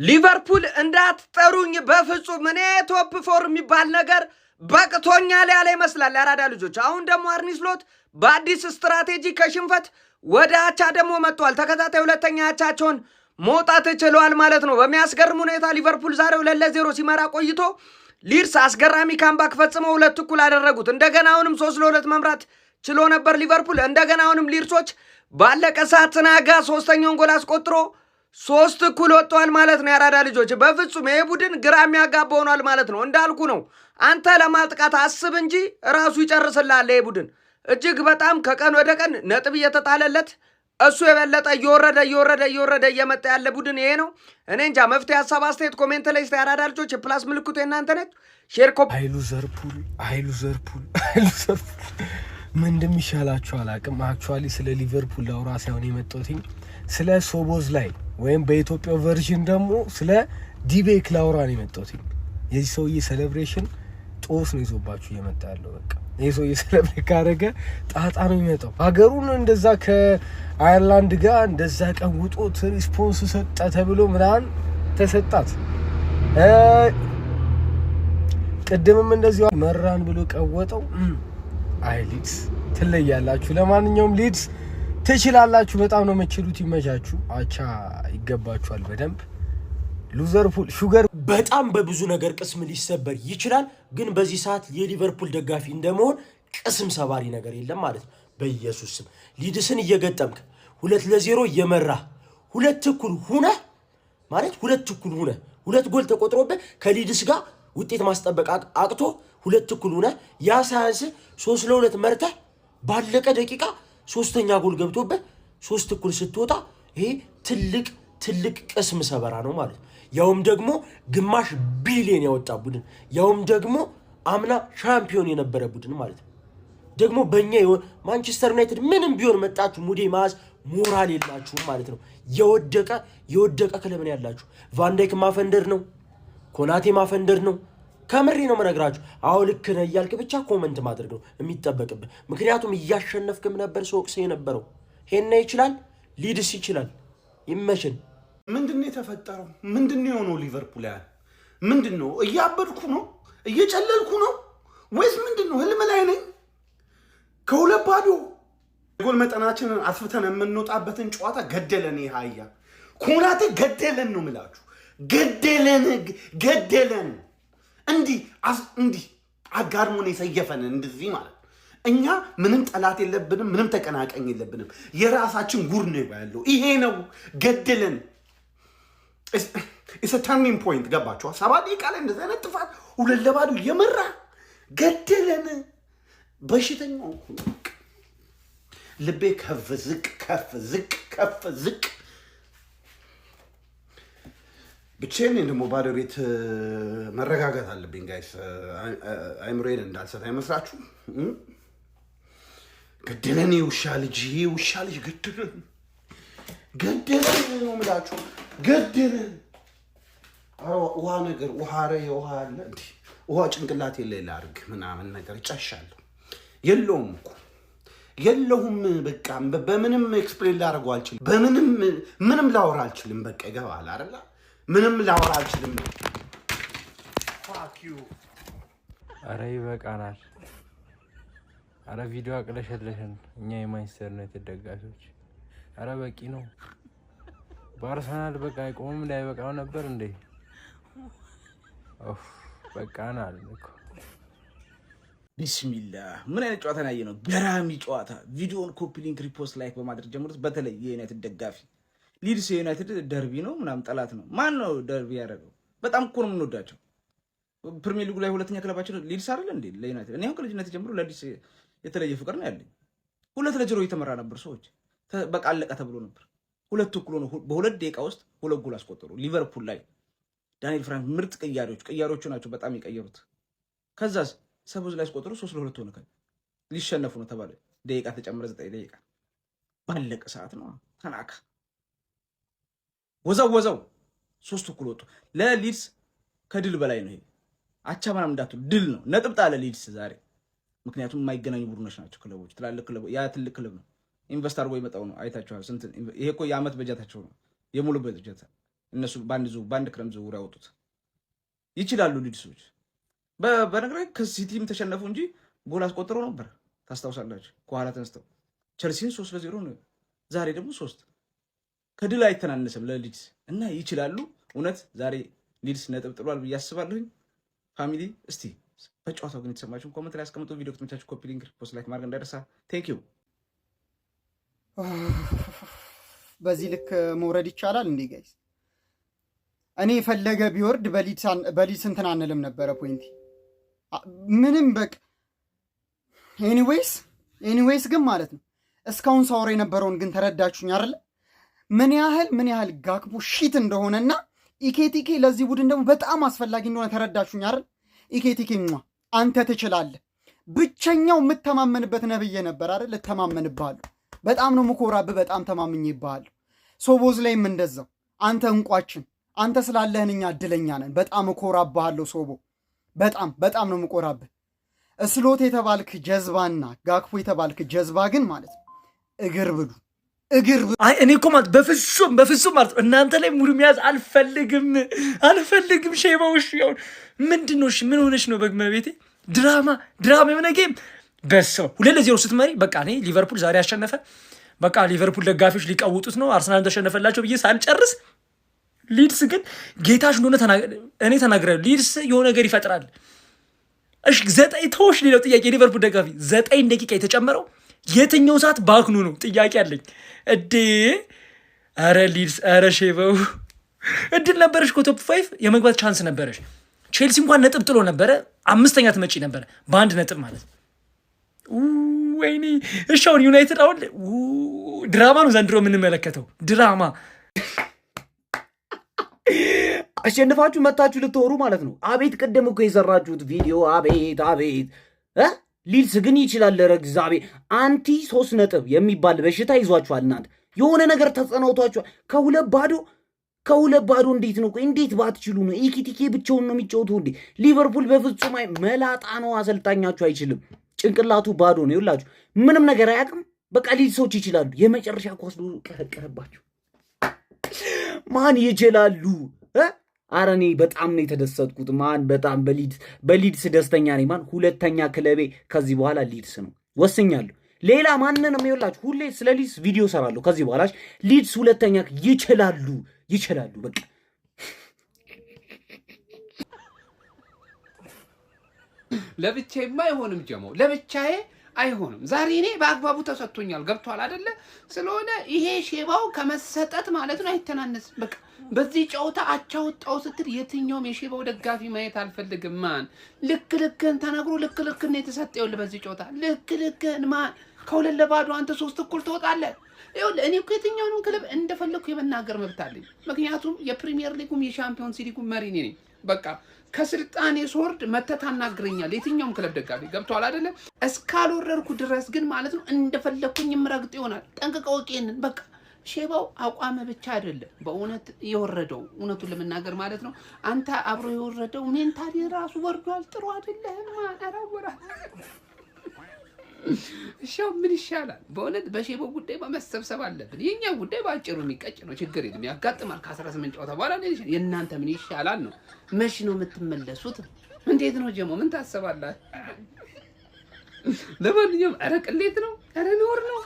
ሊቨርፑል እንዳትጠሩኝ በፍጹም እኔ ቶፕ ፎር የሚባል ነገር በቅቶኛል ያለ ይመስላል ያራዳ ልጆች። አሁን ደግሞ አርኒ ስሎት በአዲስ ስትራቴጂ ከሽንፈት ወደ አቻ ደግሞ መጥቷል። ተከታታይ ሁለተኛ አቻቸውን መውጣት ችለዋል ማለት ነው። በሚያስገርም ሁኔታ ሊቨርፑል ዛሬ 2-0 ሲመራ ቆይቶ ሊድስ አስገራሚ ካምባክ ፈጽመው 2-1 አደረጉት። እንደገና አሁንም 3-2 መምራት ችሎ ነበር ሊቨርፑል። እንደገና አሁንም ሊድሶች ባለቀ ሰዓት ተናጋ ሶስተኛውን ጎል አስቆጥሮ 3-1 ወጥቷል ማለት ነው። ያራዳ ልጆች በፍጹም ይሄ ቡድን ግራ የሚያጋባ ሆኗል ማለት ነው። እንዳልኩ ነው፣ አንተ ለማጥቃት አስብ እንጂ ራሱ ይጨርስልሃል። ይሄ ቡድን እጅግ በጣም ከቀን ወደ ቀን ነጥብ እየተጣለለት እሱ የበለጠ እየወረደ እየመጣ ያለ ቡድን ይሄ ነው። እኔ እንጃ። መፍትሄ ሀሳብ አስተያየት ኮሜንት ላይ ያራዳ ልጆች የፕላስ ምልክቱ የእናንተ ነች። ሼር ሊቨርፑል ምን እንደሚሻላችሁ አላቅም። አክቹአሊ ስለ ሊቨርፑል ላውራ ሳይሆን የመጣሁት ስለ ሶቦዝ ላይ ወይም በኢትዮጵያው ቨርዥን ደግሞ ስለ ዲቤክ ላውራ ነው የመጣሁት። የዚህ ሰውዬ ሴሌብሬሽን ጦስ ነው ይዞባችሁ እየመጣ ያለው። በቃ ይህ ሰውዬ ሴሌብሬት ካደረገ ጣጣ ነው የሚመጣው። ሀገሩን እንደዛ ከአየርላንድ ጋር እንደዛ ቀውጦት ሪስፖንስ ሰጠ ተብሎ ምናምን ተሰጣት። ቅድምም እንደዚሁ መራን ብሎ ቀወጠው። አይ ሊድስ ትለያላችሁ። ለማንኛውም ሊድስ ትችላላችሁ፣ በጣም ነው የምትችሉት። ይመቻችሁ፣ አቻ ይገባችኋል በደንብ። ሊቨርፑል ሹገር በጣም በብዙ ነገር ቅስም ሊሰበር ይችላል፣ ግን በዚህ ሰዓት የሊቨርፑል ደጋፊ እንደመሆን ቅስም ሰባሪ ነገር የለም ማለት ነው። በኢየሱስ ስም ሊድስን እየገጠምክ 2-0 እየመራ 2-1 ሁነ ማለት 2-1 ሁነ 2 ጎል ተቆጥሮበት ከሊድስ ጋር ውጤት ማስጠበቅ አቅቶ 2-1 ሁነ ያ ሳያንስ 3-2 መርተህ ባለቀ ደቂቃ ሶስተኛ ጎል ገብቶበት 3-1 ስትወጣ ይሄ ትልቅ ቅስም ሰበራ ነው ማለት ነው። ያውም ደግሞ ግማሽ ቢሊዮን ያወጣ ቡድን፣ ያውም ደግሞ አምና ሻምፒዮን የነበረ ቡድን ማለት ነው። ደግሞ በእኛ ማንቸስተር ዩናይትድ ምንም ቢሆን መጣችሁ ሙዴ ማዝ ሞራል የላችሁም ማለት ነው። የወደቀ ክለብ ነው ያላችሁ። ቫንዳይክ ማፈንደር ነው፣ ኮናቴ ማፈንደር ነው። ከምሬ ነው መነግራችሁ። አዎ ልክ ነህ እያልክ ብቻ ኮመንት ማድረግ ነው የሚጠበቅብህ። ምክንያቱም እያሸነፍክም ነበር ሰውቅሴ የነበረው። ሄና ይችላል፣ ሊድስ ይችላል። ይመሽን። ምንድነው የተፈጠረው? ምንድነው የሆነው? ሊቨርፑል ያህል ምንድነው? እያበድኩ ነው? እየጨለልኩ ነው ወይስ ምንድነው? ህልም ላይ ነኝ? ከሁለት ባዶ ጎል መጠናችንን አስፍተን የምንወጣበትን ጨዋታ ገደለን። ይሃያ ኮናቴ ገደለን ነው የምላችሁ። ገደለን እንዲህ አጋርሞን የሰየፈን እንደዚህ ማለት እኛ ምንም ጠላት የለብንም፣ ምንም ተቀናቀኝ የለብንም። የራሳችን ጉር ነው ያለው። ይሄ ነው ገደለን። ኢትስ አ ተርኒንግ ፖይንት። ገባችሁ? 7 ደቂቃ ላይ እንደዚህ አይነት ጥፋት 2-0 እየመራ ገደለን። በሽተኛው ልቤ ከፍ ዝቅ ብቻዬን ደግሞ ባዶ ቤት መረጋጋት አለብኝ ጋይስ። አይምሮዬን እንዳልሰት አይመስላችሁ? ገደለን ውሻ ልጅ ገደለን ነው የምላችሁ። ገደለን። ውሃ አለ እንዴ? ውሃ ጭንቅላቴ ላይ ላድርግ ምናምን ነገር ጨሻለሁ። የለሁም በቃ በምንም ኤክስፕሌን ላደርገው አልችልም። ምንም ላወራ አልችልም። በቃ ይገባል አይደል? ምንም ላወራ አልችልም። ፋክ ዩ። አረ ይበቃናል። አረ ቪዲዮ አቅለሸለሸን እኛ የማንቸስተር ዩናይትድ ደጋፊዎች። አረ በቂ ነው። በአርሰናል በቃ አይቆምም። እንዳይበቃው ነበር እንዴ? በቃናል እኮ። ቢስሚላህ ምን አይነት ጨዋታ ነው ያየነው? ገራሚ ጨዋታ። ቪዲዮውን ኮፒ ሊንክ፣ ሪፖስት፣ ላይክ በማድረግ ጀምሩት። በተለይ የዩናይትድ ደጋፊ ሊድስ የዩናይትድ ደርቢ ነው ምናምን ጠላት ነው። ማን ነው ደርቢ ያደረገው? በጣም እኮ ነው የምንወዳቸው። ፕሪሚየር ሊጉ ላይ ሁለተኛ ክለባችን ሊድስ አይደል እንዴ? ለዩናይትድ እኔ አሁን ከልጅነት ጀምሮ ለሊድስ የተለየ ፍቅር ነው ያለኝ። 2-0 የተመራ ነበር ሰዎች። በቃ አለቀ ተብሎ ነበር። 2-1 ነው። በ2 ደቂቃ ውስጥ 2 ጎል አስቆጠሩ ሊቨርፑል ላይ። ዳንኤል ፍራንክ ምርጥ ቅያሮቹ ናቸው በጣም የቀየሩት። ከዛስ ሰቦዝ ላይ አስቆጠሩ። 3-2 ሆነ። ሊሸነፉ ነው ተባለ። ደቂቃ ተጨመረ። 9 ደቂቃ ባለቀ ሰዓት ነው ተናካ። ወዛው 3-1 ወጡ። ለሊድስ ከድል በላይ ነው ይሄ። አቻ ምናምን እንዳትሉ ድል ነው። ነጥብ ጣለ ሊድስ ዛሬ። ምክንያቱም የማይገናኙ ቡድኖች ናቸው ክለቦች። ትላልቅ ክለቦ ያ ትልቅ ክለብ ነው። ኢንቨስት አድርጎ የመጣው ነው። አይታችኋል። ስንት ይሄ እኮ የዓመት በጀታቸው ነው፣ የሙሉ በጀት እነሱ ባንድ ክረምት ዝውውር ያወጡት ይችላሉ ሊድሶች። በነገር ከሲቲም ተሸነፉ እንጂ ጎል አስቆጥረው ነበር ታስታውሳላችሁ። ከኋላ ተነስተው ቸልሲን 3-0 ነው። ዛሬ ደግሞ 3 ከድል አይተናነስም ለሊድስ እና ይችላሉ። እውነት ዛሬ ሊድስ ነጥብ ጥሏል ብዬ አስባለሁኝ። ፋሚሊ እስቲ በጨዋታው ግን የተሰማችሁን ኮሜንት ላይ አስቀምጡ። ቪዲዮ ከተመቻችሁ ኮፒ ሊንክ፣ ፖስት፣ ላይክ ማድረግ እንዳይረሳ። ቴንክ ዩ። በዚህ ልክ መውረድ ይቻላል እንዴ ጋይስ? እኔ ፈለገ ቢወርድ በሊድስ እንትን አንልም ነበረ ፖይንት ምንም በቃ። ኤኒዌይስ ግን ማለት ነው እስካሁን ሳወራ የነበረውን ግን ተረዳችሁኝ አይደለ? ምን ያህል ጋክፖ ሺት እንደሆነና ኢኬቲኬ ለዚህ ቡድን ደግሞ በጣም አስፈላጊ እንደሆነ ተረዳችሁኝ አይደል? ኢኬቲኬ አንተ ትችላለህ። ብቸኛው የምተማመንበት ነብዬ ነበር አይደል? ልተማመንብሃለሁ። በጣም ነው ምኮራብህ። በጣም ተማምኜብሃለሁ። ሶቦዝ ላይም እንደዛው አንተ እንቋችን፣ አንተ ስላለህን እኛ እድለኛ ነን። በጣም እኮራብሃለሁ ሶቦ፣ በጣም ነው ምኮራብህ። እስሎት የተባልክ ጀዝባና ጋክፖ የተባልክ ጀዝባ ግን ማለት ነው እግር ብሉ። አይ እኔ እኮ ማለት በፍጹም ማለት እናንተ ላይ ሙሉ መያዝ አልፈልግም። ሼባውሽ ያው ምንድነው? እሺ ምን ሆነሽ ነው? በግመቤቴ ድራማ የሆነ ጌም በሰው 2-0 ስትመሪ በቃ እኔ ሊቨርፑል ዛሬ አሸነፈ፣ በቃ ሊቨርፑል ደጋፊዎች ሊቀውጡት ነው፣ አርሰናል ተሸነፈላቸው ብዬ ሳልጨርስ ሊድስ ግን ጌታሽ እንደሆነ እኔ ተናግሬያለሁ። ሊድስ የሆነ ነገር ይፈጥራል። እሺ 9 ተወሽ። ሌላው ጥያቄ ሊቨርፑል ደጋፊ 9 ደቂቃ የተጨመረው የትኛው ሰዓት ባክኑ ነው? ጥያቄ አለኝ። አረ ሊድስ፣ አረ ሼበው እድል ነበረሽ እኮ ቶፕ 5 የመግባት ቻንስ ነበረሽ። ቼልሲ እንኳን ነጥብ ጥሎ ነበረ፣ 5ኛ ትመጪ ነበረ በ1 ነጥብ ማለት ወይኔ። እሺ አሁን ዩናይትድ አሁን ድራማ ነው ዘንድሮ የምንመለከተው ድራማ። አሸንፋችሁ መታችሁ ልትወሩ ማለት ነው። አቤት ቅድም እኮ የሰራችሁት ቪዲዮ አቤት ሊድስ ግን ይችላል። ረግዛቤ አንቲ 3 ነጥብ የሚባል በሽታ ይዟችኋል። እናንተ የሆነ ነገር ተጸናውቷችኋል። ከሁለት ባዶ እንዴት ነው? እንዴት ባትችሉ ነው? ኢኪቲኬ ብቻውን ነው የሚጫወቱ እንዴ? ሊቨርፑል በፍጹም መላጣ ነው። አሰልጣኛችሁ አይችልም። ጭንቅላቱ ባዶ ነው። ይላችሁ ምንም ነገር አያውቅም። በቃ ሊድሶች ይችላሉ። የመጨረሻ ኳስ ቀረቀረባችሁ። ማን ይችላሉ? አረ እኔ በጣም ነው የተደሰትኩት። ማን በጣም በሊድስ ደስተኛ ነኝ። ማን 2ኛ ክለቤ ከዚህ በኋላ ሊድስ ነው ወስኛለሁ። ሌላ ማንንም ይኸውላችሁ ሁሌ ስለ ሊድስ ቪዲዮ ሰራለሁ ከዚህ በኋላ። ሊድስ 2ኛ ይችላሉ በቃ። ለብቻዬማ አይሆንም ጀሞ፣ ለብቻዬ አይሆንም። ዛሬ እኔ በአግባቡ ተሰጥቶኛል። ገብቷል አይደለ? ስለሆነ ይሄ ሼባው ከመሰጠት ማለት ነው አይተናነስም። በቃ በዚህ ጨዋታ አቻ ወጣው ስትል የትኛውም የሼባው ደጋፊ ማየት አልፈልግም። ማን ልክህን ተነግሮ ልክህን ነው የተሰጠው። ይኸውልህ በዚህ ጨዋታ ልክህን ማን ከ2-0 አንተ 3 እኩል ትወጣለህ። ይኸውልህ እኔ እኮ የትኛውንም ክለብ እንደፈለኩ የመናገር መብት አለኝ። ምክንያቱም የፕሪሚየር ሊጉም የሻምፒዮንስ ሊጉም መሪ ነኝ። በቃ ከስልጣኔ ስወርድ መተህ ታናግረኛል። የትኛውም ክለብ ደጋፊ ገብቷል አይደለ? እስካልወረድኩ ድረስ ግን ማለት ነው እንደፈለኩኝ ምረግጥ ይሆናል። ጠንቅቀው ወቄንን በቃ ሼባው አቋመ ብቻ አይደለም በእውነት የወረደው። እውነቱን ለመናገር ማለት ነው አንተ አብሮ የወረደው ሜንታሊ ራሱ ወርዷል። ጥሩ አይደለም ማራወራ እሺው ምን ይሻላል? በእውነት በሼባው ጉዳይ መሰብሰብ አለብን። የኛ ጉዳይ ባጭሩ የሚቀጭ ነው። ችግር የለም ያጋጥማል። ከ18 ጨዋታ በኋላ የእናንተ ምን ይሻላል ነው። መች ነው የምትመለሱት? እንዴት ነው ጀሞ? ምን ታሰባላችሁ? ለማንኛውም ኧረ ቅሌት ነው፣ ኧረ ነውር ነው።